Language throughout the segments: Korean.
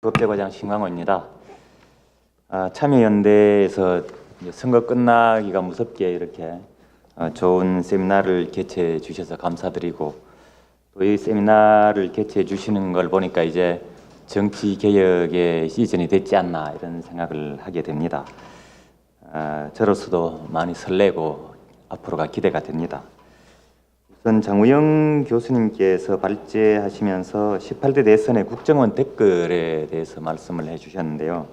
법제과장 신광호입니다. 참여연대에서 선거 끝나기가 무섭게 이렇게 좋은 세미나를 개최해 주셔서 감사드리고, 또 이 세미나를 개최해 주시는 걸 보니까 이제 정치 개혁의 시즌이 됐지 않나 이런 생각을 하게 됩니다. 저로서도 많이 설레고 앞으로가 기대가 됩니다. 우선 장우영 교수님께서 발제하시면서 18대 대선의 국정원 댓글에 대해서 말씀을 해주셨는데요.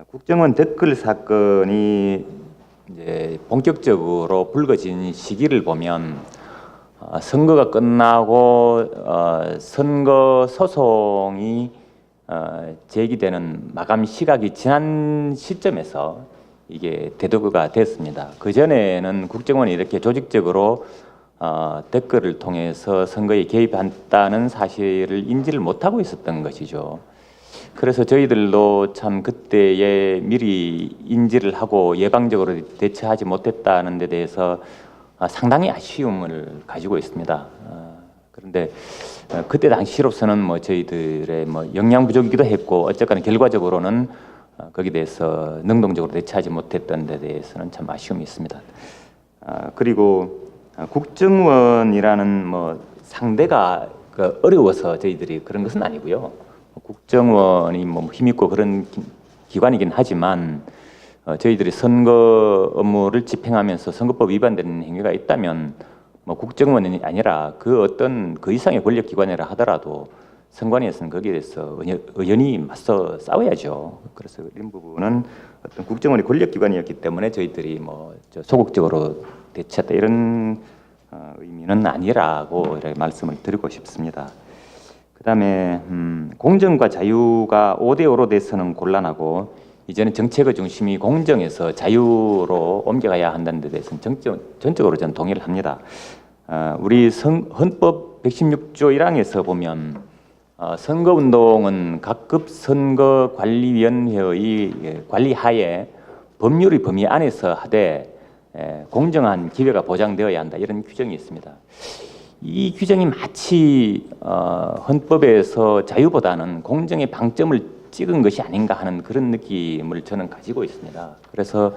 국정원 댓글 사건이 이제 본격적으로 불거진 시기를 보면 선거가 끝나고 선거 소송이 제기되는 마감 시각이 지난 시점에서 이게 대두가 됐습니다. 그 전에는 국정원이 이렇게 조직적으로 댓글을 통해서 선거에 개입한다는 사실을 인지를 못하고 있었던 것이죠. 그래서 저희들도 참 그때에 미리 인지를 하고 예방적으로 대처하지 못했다는 데 대해서 상당히 아쉬움을 가지고 있습니다. 그런데 그때 당시로서는 저희들의 역량 부족이기도 했고, 어쨌거나 결과적으로는 거기에 대해서 능동적으로 대처하지 못했던 데 대해서는 참 아쉬움이 있습니다. 그리고 국정원이라는 상대가 어려워서 저희들이 그런 것은 아니고요. 국정원이 힘있고 그런 기관이긴 하지만 저희들이 선거 업무를 집행하면서 선거법 위반되는 행위가 있다면 국정원이 아니라 그 어떤 그 이상의 권력기관이라 하더라도 선관위에서는 거기에 대해서 의연히 맞서 싸워야죠. 그래서 이런 부분은 어떤 국정원이 권력기관이었기 때문에 저희들이 소극적으로 대처했다 이런 의미는 아니라고 이렇게 말씀을 드리고 싶습니다. 그다음에 공정과 자유가 5대5로 돼서는 곤란하고, 이제는 정책의 중심이 공정에서 자유로 옮겨가야 한다는 데 대해서는 전적으로 저는 동의를 합니다. 우리 헌법 116조 1항에서 보면 선거운동은 각급 선거관리위원회의 관리하에 법률의 범위 안에서 하되 공정한 기회가 보장되어야 한다, 이런 규정이 있습니다. 이 규정이 마치 헌법에서 자유보다는 공정의 방점을 찍은 것이 아닌가 하는 그런 느낌을 저는 가지고 있습니다. 그래서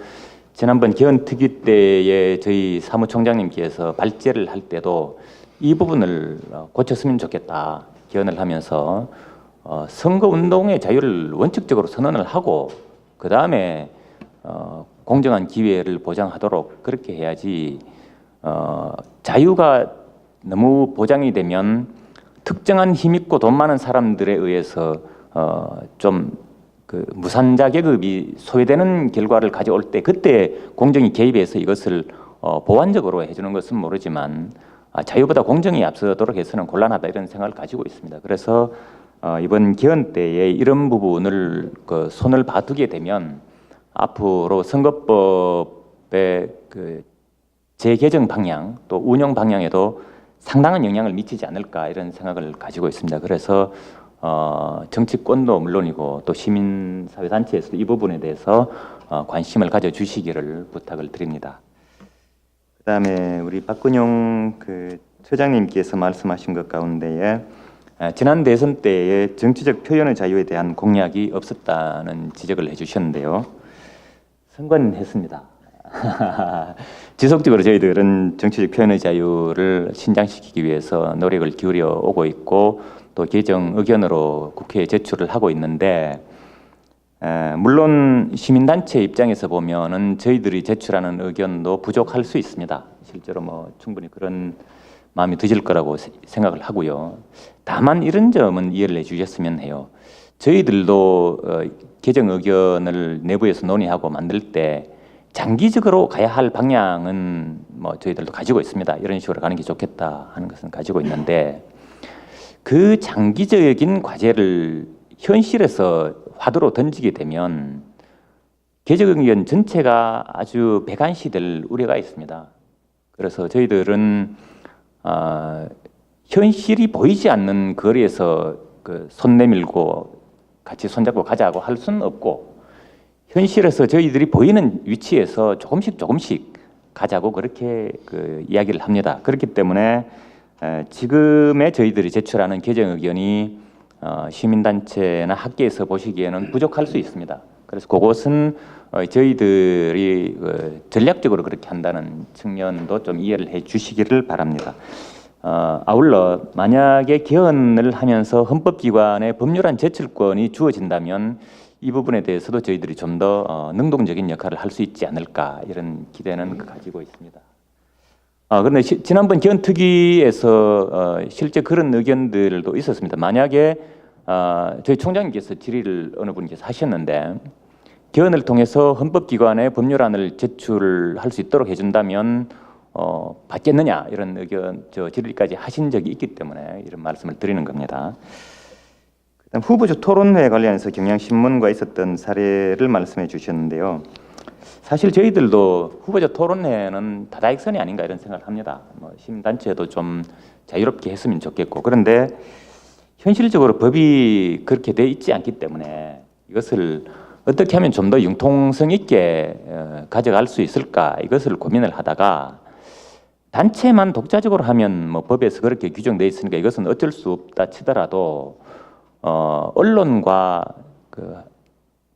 지난번 개헌특위 때에 저희 사무총장님께서 발제를 할 때도 이 부분을 고쳤으면 좋겠다, 개헌을 하면서 선거운동의 자유를 원칙적으로 선언을 하고 그 다음에 공정한 기회를 보장하도록 그렇게 해야지, 자유가 너무 보장이 되면 특정한 힘있고 돈 많은 사람들에 의해서 좀 무산자 계급이 소외되는 결과를 가져올 때 그때 공정이 개입해서 이것을 보완적으로 해주는 것은 모르지만 자유보다 공정이 앞서도록 해서는 곤란하다, 이런 생각을 가지고 있습니다. 그래서 이번 개헌 때에 이런 부분을 손을 봐두게 되면 앞으로 선거법의 재개정 방향 또 운영 방향에도 상당한 영향을 미치지 않을까, 이런 생각을 가지고 있습니다. 그래서 정치권도 물론이고 또 시민사회단체에서도 이 부분에 대해서 관심을 가져주시기를 부탁을 드립니다. 그다음에 우리 박근용 처장님께서 말씀하신 것 가운데에 지난 대선 때에 정치적 표현의 자유에 대한 공약이 없었다는 지적을 해주셨는데요. 선관위는 했습니다. 지속적으로 저희들은 정치적 표현의 자유를 신장시키기 위해서 노력을 기울여 오고 있고, 또 개정 의견으로 국회에 제출을 하고 있는데, 물론 시민단체 입장에서 보면은 저희들이 제출하는 의견도 부족할 수 있습니다. 실제로 충분히 그런 마음이 드실 거라고 생각을 하고요. 다만 이런 점은 이해를 해주셨으면 해요. 저희들도 개정 의견을 내부에서 논의하고 만들 때 장기적으로 가야 할 방향은 저희들도 가지고 있습니다. 이런 식으로 가는 게 좋겠다 하는 것은 가지고 있는데, 그 장기적인 과제를 현실에서 화두로 던지게 되면 개정 의견 전체가 아주 배관시될 우려가 있습니다. 그래서 저희들은 현실이 보이지 않는 거리에서 손 내밀고 같이 손잡고 가자고 할 수는 없고, 현실에서 저희들이 보이는 위치에서 조금씩 가자고 그렇게 이야기를 합니다. 그렇기 때문에 지금의 저희들이 제출하는 개정 의견이 시민단체나 학계에서 보시기에는 부족할 수 있습니다. 그래서 그것은 저희들이 전략적으로 그렇게 한다는 측면도 좀 이해를 해 주시기를 바랍니다. 아울러 만약에 개헌을 하면서 헌법기관의 법률안 제출권이 주어진다면 이 부분에 대해서도 저희들이 좀 더 능동적인 역할을 할 수 있지 않을까 이런 기대는 가지고 있습니다. 그런데 지난번 개헌특위에서 실제 그런 의견들도 있었습니다. 만약에 저희 총장님께서 질의를 어느 분께서 하셨는데 개헌을 통해서 헌법기관에 법률안을 제출할 수 있도록 해준다면 받겠느냐 이런 의견 질의까지 하신 적이 있기 때문에 이런 말씀을 드리는 겁니다. 그다음 후보자 토론회 관련해서 경향신문과 있었던 사례를 말씀해 주셨는데요. 사실 저희들도 후보자 토론회는 다다익선이 아닌가 이런 생각을 합니다. 시민단체도 좀 자유롭게 했으면 좋겠고 그런데 현실적으로 법이 그렇게 돼 있지 않기 때문에 이것을 어떻게 하면 좀 더 융통성 있게 가져갈 수 있을까 이것을 고민을 하다가 단체만 독자적으로 하면 뭐 법에서 그렇게 규정되어 있으니까 이것은 어쩔 수 없다 치더라도 언론과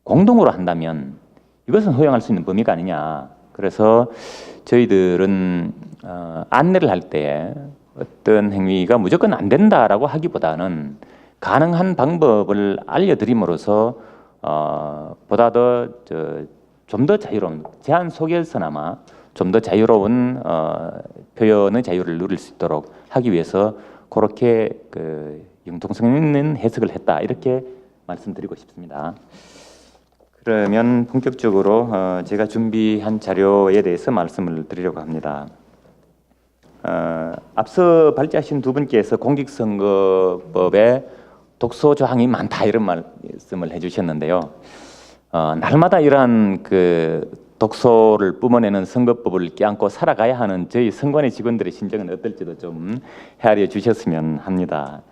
공동으로 한다면 이것은 허용할 수 있는 범위가 아니냐. 그래서 저희들은 안내를 할 때 어떤 행위가 무조건 안 된다라고 하기보다는 가능한 방법을 알려드림으로써 보다 더 좀 더 자유로운 제한 속에서나마 좀 더 자유로운 표현의 자유를 누릴 수 있도록 하기 위해서 그렇게 융통성 있는 해석을 했다 이렇게 말씀드리고 싶습니다. 그러면 본격적으로 제가 준비한 자료에 대해서 말씀을 드리려고 합니다. 앞서 발제하신 두 분께서 공직선거법에 독소 조항이 많다 이런 말씀을 해주셨는데요. 날마다 이러한 독소를 뿜어내는 선거법을 껴안고 살아가야 하는 저희 선관위 직원들의 심정은 어떨지도 좀 헤아려 주셨으면 합니다.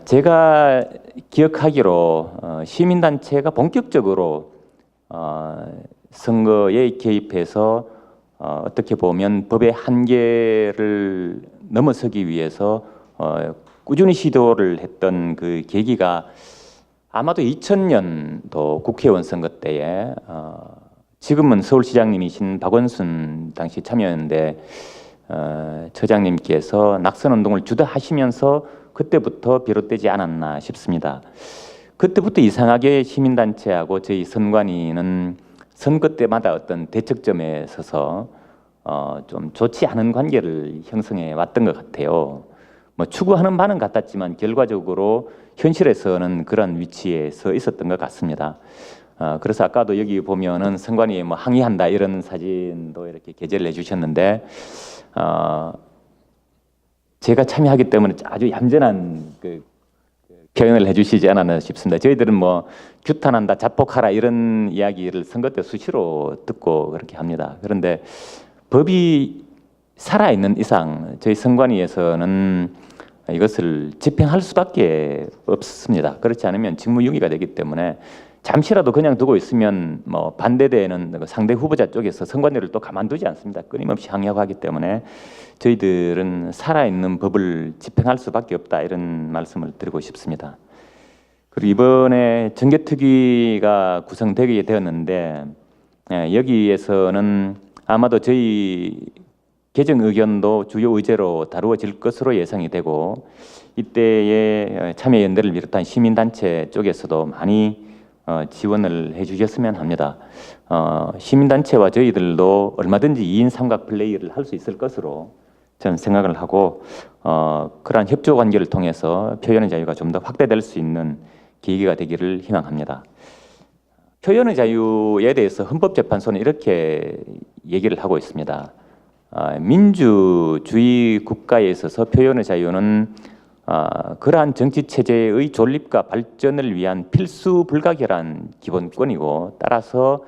제가 기억하기로 시민단체가 본격적으로 선거에 개입해서 어떻게 보면 법의 한계를 넘어서기 위해서 꾸준히 시도를 했던 그 계기가 아마도 2000년도 국회의원 선거 때에 지금은 서울시장님이신 박원순 당시 참여연대 처장님께서 낙선운동을 주도하시면서 그때부터 비롯되지 않았나 싶습니다. 그때부터 이상하게 시민단체하고 저희 선관위는 선거 때마다 어떤 대척점에 서서 좀 좋지 않은 관계를 형성해 왔던 것 같아요. 뭐 추구하는 바는 같았지만 결과적으로 현실에서는 그런 위치에 서 있었던 것 같습니다. 그래서 아까도 여기 보면은 선관위에 뭐 항의한다 이런 사진도 이렇게 게재를 해주셨는데 제가 참여하기 때문에 아주 얌전한 표현을 해주시지 않았나 싶습니다. 저희들은 뭐 규탄한다, 자폭하라 이런 이야기를 선거 때 수시로 듣고 그렇게 합니다. 그런데 법이 살아있는 이상 저희 선관위에서는 이것을 집행할 수밖에 없습니다. 그렇지 않으면 직무유기가 되기 때문에 잠시라도 그냥 두고 있으면 뭐 반대되는 상대 후보자 쪽에서 선관위를 또 가만두지 않습니다. 끊임없이 항의하고 하기 때문에 저희들은 살아있는 법을 집행할 수밖에 없다 이런 말씀을 드리고 싶습니다. 그리고 이번에 정개특위가 구성되게 되었는데 여기에서는 아마도 저희 개정 의견도 주요 의제로 다루어질 것으로 예상이 되고 이때에 참여연대를 비롯한 시민단체 쪽에서도 많이 지원을 해주셨으면 합니다. 시민단체와 저희들도 얼마든지 2인 삼각 플레이를 할 수 있을 것으로 저는 생각을 하고 그러한 협조 관계를 통해서 표현의 자유가 좀 더 확대될 수 있는 계기가 되기를 희망합니다. 표현의 자유에 대해서 헌법재판소는 이렇게 얘기를 하고 있습니다. 민주주의 국가에 있어서 표현의 자유는 그러한 정치 체제의 존립과 발전을 위한 필수 불가결한 기본권이고 따라서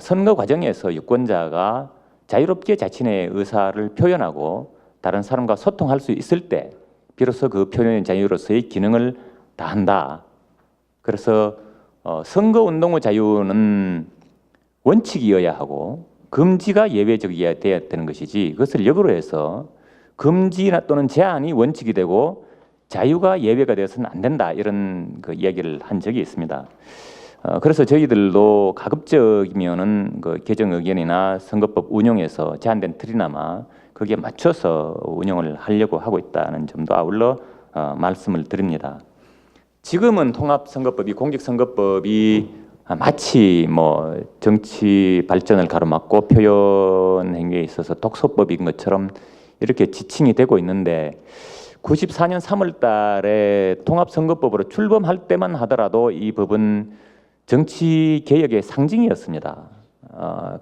선거 과정에서 유권자가 자유롭게 자신의 의사를 표현하고 다른 사람과 소통할 수 있을 때 비로소 그 표현의 자유로서의 기능을 다한다. 그래서 선거운동의 자유는 원칙이어야 하고 금지가 예외적이어야 되는 것이지 그것을 역으로 해서 금지나 또는 제한이 원칙이 되고 자유가 예외가 되어서는 안 된다 이런 그 이야기를 한 적이 있습니다. 그래서 저희들도 가급적이면은 그 개정 의견이나 선거법 운용에서 제한된 틀이나마 거기에 맞춰서 운영을 하려고 하고 있다는 점도 아울러 말씀을 드립니다. 지금은 통합선거법이 공직선거법이 마치 뭐 정치 발전을 가로막고 표현 행위에 있어서 독소법인 것처럼 이렇게 지칭이 되고 있는데 94년 3월 달에 통합선거법으로 출범할 때만 하더라도 이 법은 정치 개혁의 상징이었습니다.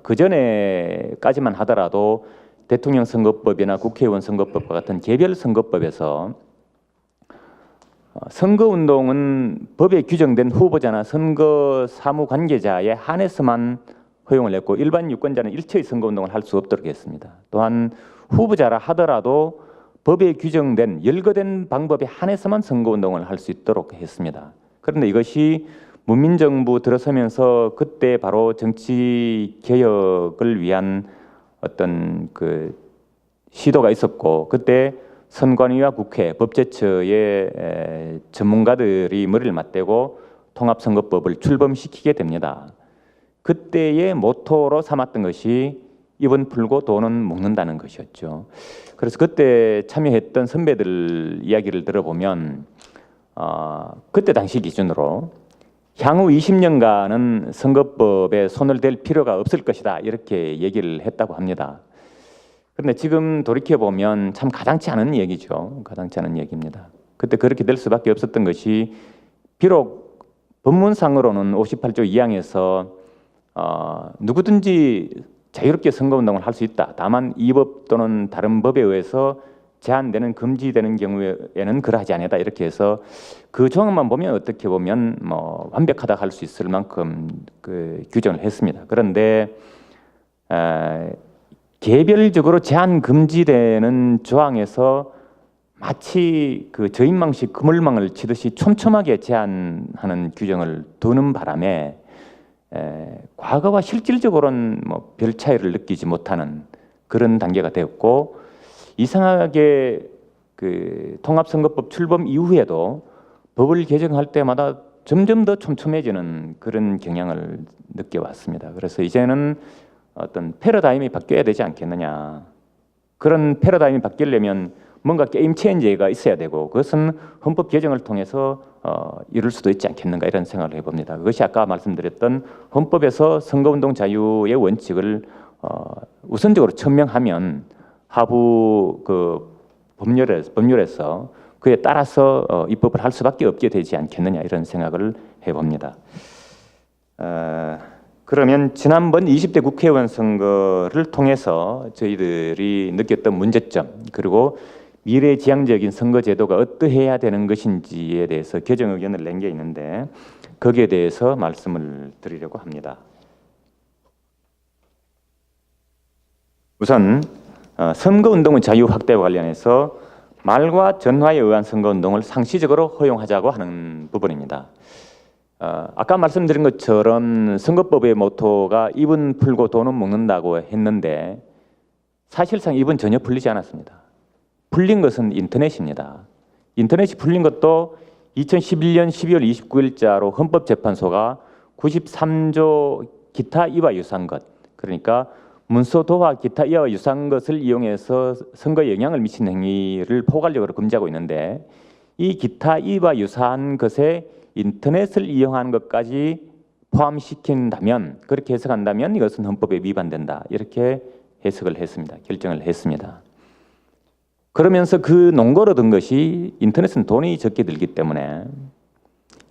그 전에까지만 하더라도 대통령 선거법이나 국회의원 선거법과 같은 개별 선거법에서 선거운동은 법에 규정된 후보자나 선거 사무 관계자에 한해서만 허용을 했고 일반 유권자는 일체의 선거운동을 할 수 없도록 했습니다. 또한 후보자라 하더라도 법에 규정된 열거된 방법에 한해서만 선거운동을 할 수 있도록 했습니다. 그런데 이것이 문민정부 들어서면서 그때 바로 정치 개혁을 위한 어떤 그 시도가 있었고 그때 선관위와 국회, 법제처의 전문가들이 머리를 맞대고 통합선거법을 출범시키게 됩니다. 그때의 모토로 삼았던 것이 입은 풀고 돈은 먹는다는 것이었죠. 그래서 그때 참여했던 선배들 이야기를 들어보면 그때 당시 기준으로 향후 20년간은 선거법에 손을 댈 필요가 없을 것이다 이렇게 얘기를 했다고 합니다. 그런데 지금 돌이켜보면 참 가당치 않은 얘기죠. 가당치 않은 얘기입니다. 그때 그렇게 될 수밖에 없었던 것이 비록 법문상으로는 58조 2항에서 누구든지 자유롭게 선거운동을 할 수 있다. 다만 이 법 또는 다른 법에 의해서 제한되는 금지되는 경우에는 그러하지 아니하다 이렇게 해서 그 조항만 보면 어떻게 보면 뭐 완벽하다 할 수 있을 만큼 그 규정을 했습니다. 그런데 개별적으로 제한 금지되는 조항에서 마치 그 저인망식 그물망을 치듯이 촘촘하게 제한하는 규정을 두는 바람에 과거와 실질적으로는 뭐 별 차이를 느끼지 못하는 그런 단계가 되었고 이상하게 그 통합선거법 출범 이후에도 법을 개정할 때마다 점점 더 촘촘해지는 그런 경향을 느껴왔습니다. 그래서 이제는 어떤 패러다임이 바뀌어야 되지 않겠느냐. 그런 패러다임이 바뀌려면 뭔가 게임 체인저가 있어야 되고 그것은 헌법 개정을 통해서 이룰 수도 있지 않겠는가 이런 생각을 해봅니다. 그것이 아까 말씀드렸던 헌법에서 선거운동 자유의 원칙을 우선적으로 천명하면 하부 그 법률에서 그에 따라서 입법을 할 수밖에 없게 되지 않겠느냐 이런 생각을 해봅니다. 그러면 지난번 20대 국회의원 선거를 통해서 저희들이 느꼈던 문제점 그리고 미래지향적인 선거제도가 어떠해야 되는 것인지에 대해서 개정 의견을 낸 게 있는데 거기에 대해서 말씀을 드리려고 합니다. 우선 선거운동의 자유 확대와 관련해서 말과 전화에 의한 선거운동을 상시적으로 허용하자고 하는 부분입니다. 아까 말씀드린 것처럼 선거법의 모토가 입은 풀고 돈은 먹는다고 했는데 사실상 입은 전혀 풀리지 않았습니다. 풀린 것은 인터넷입니다. 인터넷이 풀린 것도 2011년 12월 29일자로 헌법재판소가 93조 기타 이와 유사한 것 그러니까 문서 도화 기타 이와 유사한 것을 이용해서 선거에 영향을 미치는 행위를 포괄적으로 금지하고 있는데 이 기타 이와 유사한 것에 인터넷을 이용하는 것까지 포함시킨다면 그렇게 해석한다면 이것은 헌법에 위반된다 이렇게 해석을 했습니다. 결정을 했습니다. 그러면서 그 논거로 든 것이 인터넷은 돈이 적게 들기 때문에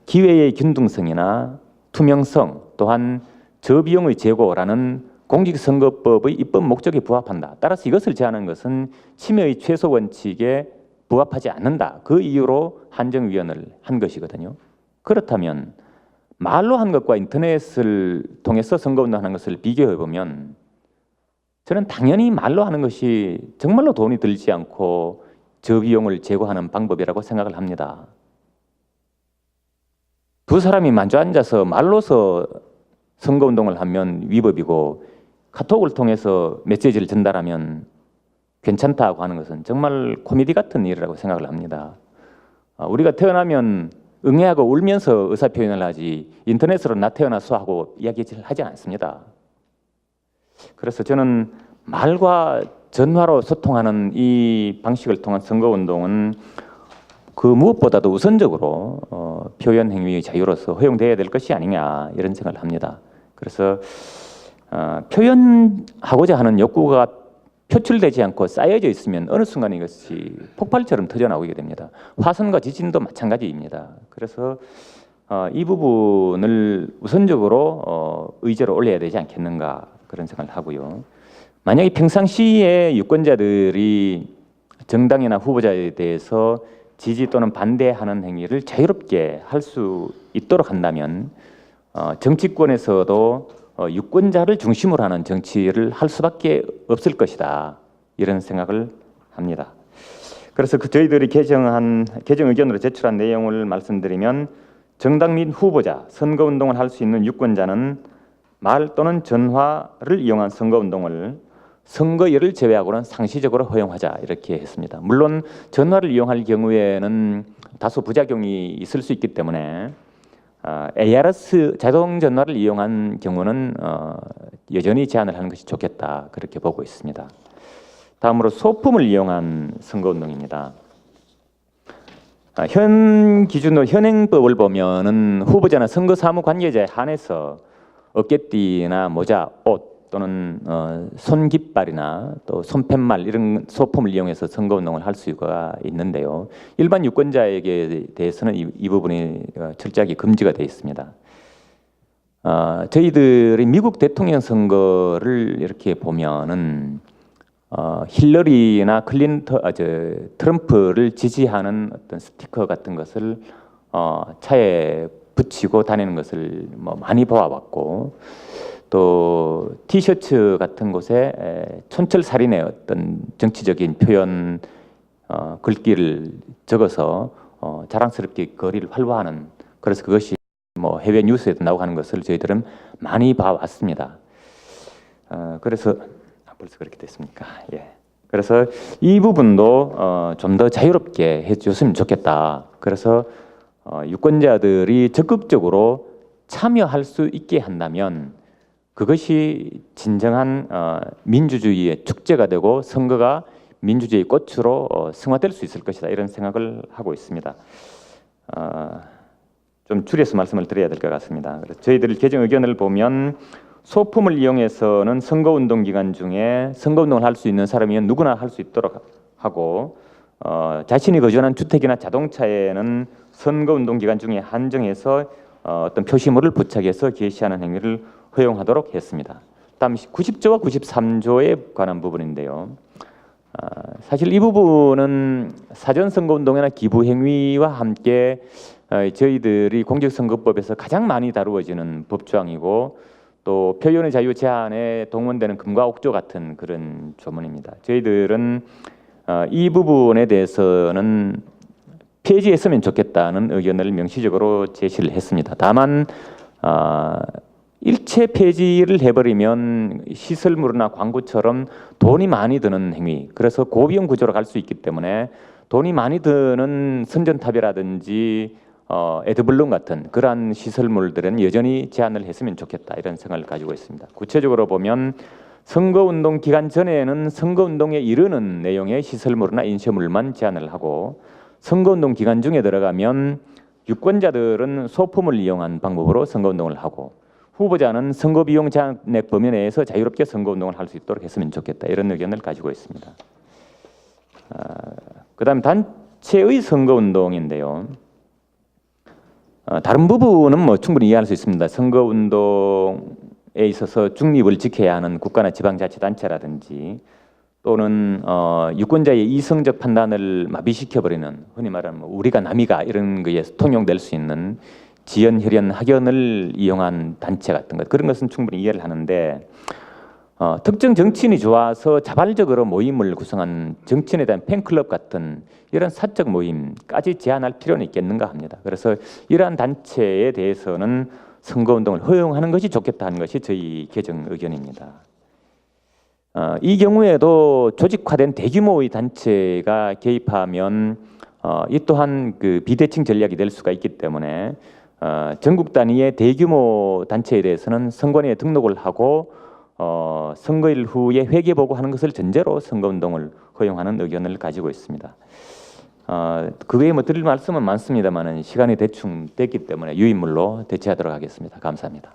기회의 균등성이나 투명성 또한 저비용의 제고라는 공직선거법의 입법 목적에 부합한다. 따라서 이것을 제한한 것은 침해의 최소 원칙에 부합하지 않는다. 그 이유로 한정위원을 한 것이거든요. 그렇다면 말로 한 것과 인터넷을 통해서 선거운동하는 것을 비교해보면 저는 당연히 말로 하는 것이 정말로 돈이 들지 않고 저비용을 제거하는 방법이라고 생각을 합니다. 두 사람이 마주 앉아서 말로서 선거운동을 하면 위법이고 카톡을 통해서 메시지를 전달하면 괜찮다고 하는 것은 정말 코미디 같은 일이라고 생각을 합니다. 우리가 태어나면 응애하고 울면서 의사표현을 하지 인터넷으로 나 태어나서 하고 이야기를 하지 않습니다. 그래서 저는 말과 전화로 소통하는 이 방식을 통한 선거운동은 그 무엇보다도 우선적으로 표현 행위의 자유로서 허용되어야 될 것이 아니냐 이런 생각을 합니다. 그래서 표현하고자 하는 욕구가 표출되지 않고 쌓여져 있으면 어느 순간 이것이 폭발처럼 터져나오게 됩니다. 화산과 지진도 마찬가지입니다. 그래서 이 부분을 우선적으로 의제로 올려야 되지 않겠는가 그런 생각을 하고요. 만약에 평상시에 유권자들이 정당이나 후보자에 대해서 지지 또는 반대하는 행위를 자유롭게 할 수 있도록 한다면 정치권에서도 유권자를 중심으로 하는 정치를 할 수밖에 없을 것이다 이런 생각을 합니다. 그래서 저희들이 개정 의견으로 제출한 내용을 말씀드리면 정당 및 후보자, 선거운동을 할 수 있는 유권자는 말 또는 전화를 이용한 선거운동을 선거일을 제외하고는 상시적으로 허용하자 이렇게 했습니다. 물론 전화를 이용할 경우에는 다소 부작용이 있을 수 있기 때문에 ARS 자동 전화를 이용한 경우는 여전히 제한을 하는 것이 좋겠다 그렇게 보고 있습니다. 다음으로 소품을 이용한 선거운동입니다. 현 기준으로 현행법을 보면은 후보자나 선거 사무 관계자에 한해서 어깨띠나 모자, 옷 또는 손깃발이나 또 손팻말 이런 소품을 이용해서 선거운동을 할 수가 있는데요. 일반 유권자에게 대해서는 이 부분이 철저하게 금지가 되어 있습니다. 저희들이 미국 대통령 선거를 이렇게 보면은 힐러리나 트럼프를 지지하는 어떤 스티커 같은 것을 차에 붙이고 다니는 것을 많이 보아봤고 또 티셔츠 같은 곳에 촌철살인의 어떤 정치적인 표현 글귀를 적어서 자랑스럽게 거리를 활보하는 그래서 그것이 해외 뉴스에도 나오고 하는 것을 저희들은 많이 봐왔습니다. 그래서 벌써 그렇게 됐습니까? 예. 그래서 이 부분도 좀 더 자유롭게 해줬으면 좋겠다. 그래서 유권자들이 적극적으로 참여할 수 있게 한다면 그것이 진정한 민주주의의 축제가 되고 선거가 민주주의의 꽃으로 승화될 수 있을 것이다 이런 생각을 하고 있습니다. 좀 줄여서 말씀을 드려야 될 것 같습니다. 그래서 저희들 개정 의견을 보면 소품을 이용해서는 선거운동 기간 중에 선거운동을 할 수 있는 사람이면 누구나 할 수 있도록 하고 자신이 거주하는 주택이나 자동차에는 선거운동 기간 중에 한정해서 어떤 표시물을 부착해서 게시하는 행위를 허용하도록 했습니다. 다음 90조와 93조에 관한 부분인데요. 사실 이 부분은 사전선거운동이나 기부행위와 함께 저희들이 공직선거법에서 가장 많이 다루어지는 법조항이고 또 표현의 자유 제한에 동원되는 금과 옥조 같은 그런 조문입니다. 저희들은 이 부분에 대해서는 폐지했으면 좋겠다는 의견을 명시적으로 제시를 했습니다. 다만 일체 폐지를 해버리면 시설물이나 광고처럼 돈이 많이 드는 행위, 그래서 고비용 구조로 갈 수 있기 때문에 돈이 많이 드는 선전탑이라든지 에드블룸 같은 그러한 시설물들은 여전히 제한을 했으면 좋겠다 이런 생각을 가지고 있습니다. 구체적으로 보면 선거운동 기간 전에는 선거운동에 이르는 내용의 시설물이나 인쇄물만 제한을 하고 선거운동 기간 중에 들어가면 유권자들은 소품을 이용한 방법으로 선거운동을 하고 후보자는 선거비용 제한액 범위 내에서 자유롭게 선거운동을 할 수 있도록 했으면 좋겠다 이런 의견을 가지고 있습니다. 그다음 단체의 선거운동인데요. 다른 부분은 충분히 이해할 수 있습니다. 선거운동에 있어서 중립을 지켜야 하는 국가나 지방자치단체라든지 또는 유권자의 이성적 판단을 마비시켜버리는 흔히 말하는 우리가 남이가 이런 거에 통용될 수 있는 지연, 혈연, 학연을 이용한 단체 같은 것 그런 것은 충분히 이해를 하는데 특정 정치인이 좋아서 자발적으로 모임을 구성한 정치인에 대한 팬클럽 같은 이런 사적 모임까지 제한할 필요는 있겠는가 합니다. 그래서 이러한 단체에 대해서는 선거운동을 허용하는 것이 좋겠다 하는 것이 저희 개정 의견입니다. 이 경우에도 조직화된 대규모의 단체가 개입하면 이 또한 그 비대칭 전략이 될 수가 있기 때문에 전국 단위의 대규모 단체에 대해서는 선관위에 등록을 하고 선거일 후에 회계 보고하는 것을 전제로 선거운동을 허용하는 의견을 가지고 있습니다. 그 외에 뭐 드릴 말씀은 많습니다만은 시간이 대충 됐기 때문에 유인물로 대체하도록 하겠습니다. 감사합니다.